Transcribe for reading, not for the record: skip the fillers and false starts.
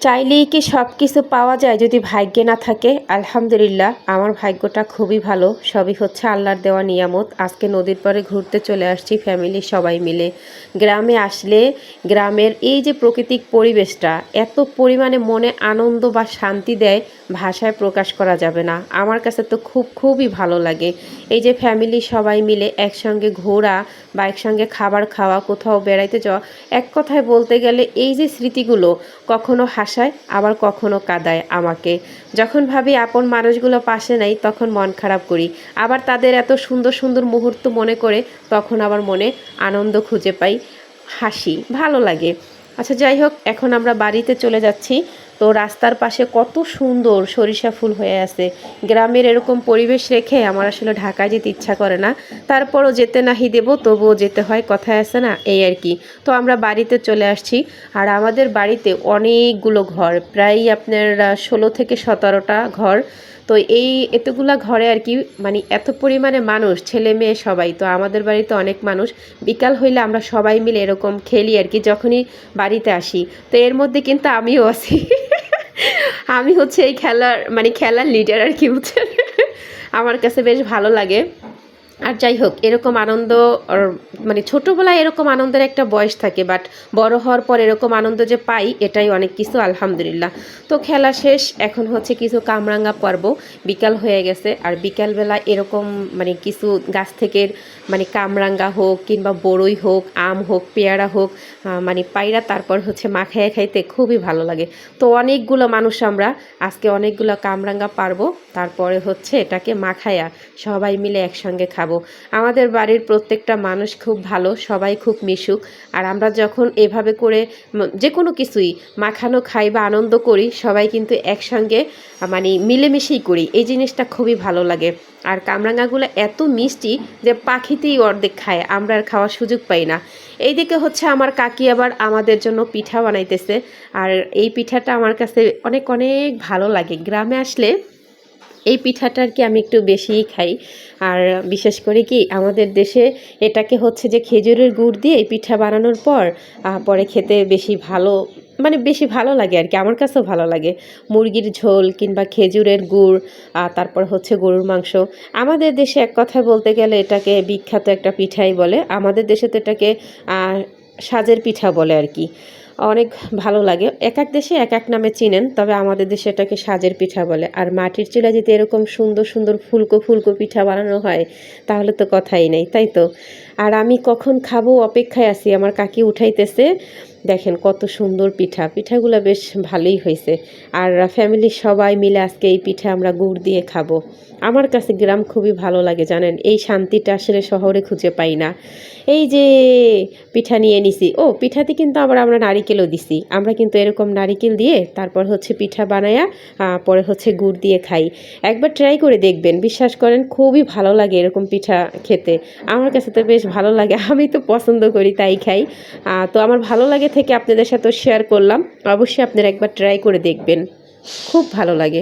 চাইলেই কি সব কিছু পাওয়া যায় যদি ভাগ্যে না থাকে? আলহামদুলিল্লাহ, আমার ভাগ্যটা খুবই ভালো। সবই হচ্ছে আল্লাহর দেওয়া নিয়ামত। আজকে নদীর পাড়ে ঘুরতে চলে আসছি ফ্যামিলি সবাই মিলে। গ্রামে আসলে গ্রামের এই যে প্রাকৃতিক পরিবেশটা এত পরিমাণে মনে আনন্দ বা শান্তি দেয়, ভাষায় প্রকাশ করা যাবে না। আমার কাছে তো খুবই ভালো লাগে। এই যে ফ্যামিলি সবাই মিলে একসঙ্গে ঘোরা বা একসঙ্গে খাবার খাওয়া, কোথাও বেড়াইতে যাওয়া, এক কথায় বলতে গেলে এই যে স্মৃতিগুলো কখনো হাসায় আবার কখনো কাঁদায় আমাকে। যখন ভাবি আপন মানুষগুলো পাশে নাই তখন মন খারাপ করি, আবার তাদের এত সুন্দর সুন্দর মুহূর্ত মনে করে তখন আবার মনে আনন্দ খুঁজে পাই, হাসি, ভালো লাগে। আচ্ছা, যাই হোক, এখন আমরা বাড়িতে চলে যাচ্ছি। তো রাস্তার পাশে কত সুন্দর সরিষা ফুল হয়ে আছে। গ্রামের এরকম পরিবেশ রেখে আমার আসলে ঢাকায় যেতে ইচ্ছা করে না, তারপরও যেতে নাহি দেবো, তবুও যেতে হয়, কথায় আছে না, এই আর কি। তো আমরা বাড়িতে চলে আসছি। আর আমাদের বাড়িতে অনেকগুলো ঘর, প্রায় আপনার 16 থেকে 17টা ঘর। তো এই এতগুলা ঘরে আর কি, মানে এত পরিমাণে মানুষ, ছেলে মেয়ে সবাই। তো আমাদের বাড়িতে অনেক মানুষ। বিকাল হইলে আমরা সবাই মিলে এরকম খেলি আর কি যখনই বাড়িতে আসি। তো এর মধ্যে কিন্তু আমিও আছি। আমি হচ্ছে এই খেলার লিডার আর কি, বুঝছেন। আমার কাছে বেশ ভালো লাগে। আর যাই হোক, এরকম আনন্দ মানে ছোটোবেলায় এরকম আনন্দের একটা বয়স থাকে, বাট বড় হওয়ার পর এরকম আনন্দ যে পাই এটাই অনেক কিছু, আলহামদুলিল্লাহ। তো খেলা শেষ, এখন হচ্ছে কিছু কামরাঙা পর্ব। বিকাল হয়ে গেছে, আর বিকালবেলা এরকম মানে কিছু গাছ থেকে মানে কামরাঙ্গা হোক কিংবা বড়ই হোক, আম হোক, পেয়ারা হোক, মানে পায়রা, তারপর হচ্ছে মাখাইয়া খাইতে খুবই ভালো লাগে। তো অনেকগুলো মানুষ আমরা আজকে অনেকগুলো কামরাঙ্গা পারবো, তারপরে হচ্ছে এটাকে মাখাইয়া সবাই মিলে একসঙ্গে খাবো। আমাদের বাড়ির প্রত্যেকটা মানুষ খুব ভালো, সবাই খুব মিশুক। আর আমরা যখন এভাবে করে যে কোনো কিছুই মাখানো খাই বা আনন্দ করি, সবাই কিন্তু একসঙ্গে মানে মিলেমিশেই করি, এই জিনিসটা খুবই ভালো লাগে। আর কামরাঙাগুলো এত মিষ্টি যে পাখিতেই অর্ধেক খায়, আমরা আর খাওয়ার সুযোগ পাই না। এইদিকে হচ্ছে আমার কাকি আবার আমাদের জন্য পিঠা বানাইতেছে। আর এই পিঠাটা আমার কাছে অনেক অনেক ভালো লাগে। গ্রামে আসলে এই পিঠাটা আর কি আমি একটু বেশিই খাই। আর বিশেষ করে কি আমাদের দেশে এটাকে হচ্ছে যে খেজুরের গুড় দিয়ে এই পিঠা বানানোর পর পরে খেতে বেশি ভালো লাগে আর কি, আমার কাছেও ভালো লাগে। মুরগির ঝোল কিংবা খেজুরের গুড়, তারপর হচ্ছে গরুর মাংস। আমাদের দেশে এক কথা বলতে গেলে এটাকে বিখ্যাত একটা পিঠাই বলে। আমাদের দেশে তো এটাকে সাজের পিঠা বলে আর কি। অনেক ভালো লাগে। এক এক দেশে এক এক নামে চিনেন, তবে আমাদের দেশে এটাকে সাজের পিঠা বলে। আর মাটির চুলায় যদি এরকম সুন্দর সুন্দর ফুলকো ফুলকো পিঠা বানানো হয় তাহলে তো কথাই নেই, তাই তো। আর আমি কখন খাবো অপেক্ষায় আছি, আমার কাকি উঠাইতেছে। দেখেন কত সুন্দর পিঠাগুলো বেশ ভালোই হয়েছে। আর ফ্যামিলির সবাই মিলে আজকে এই পিঠা আমরা গুড় দিয়ে খাবো। আমার কাছে গ্রাম খুবই ভালো লাগে, জানেন, এই শান্তিটা আসলে শহরে খুঁজে পাই না। এই যে পিঠা নিয়ে নিছি, পিঠাতে কিন্তু আবার আমরা নারিকেলও দিছি। আমরা কিন্তু এরকম নারিকেল দিয়ে তারপর হচ্ছে পিঠা বানায়া পরে হচ্ছে গুড় দিয়ে খাই। একবার ট্রাই করে দেখবেন, বিশ্বাস করেন খুবই ভালো লাগে এরকম পিঠা খেতে। আমার কাছে তো বেশ ভালো লাগে, আমি তো পছন্দ করি তাই খাই। তো আমার ভালো লাগে থেকে আপনাদের সাথেও শেয়ার করলাম। অবশ্যই আপনারা একবার ট্রাই করে দেখবেন, খুব ভালো লাগে।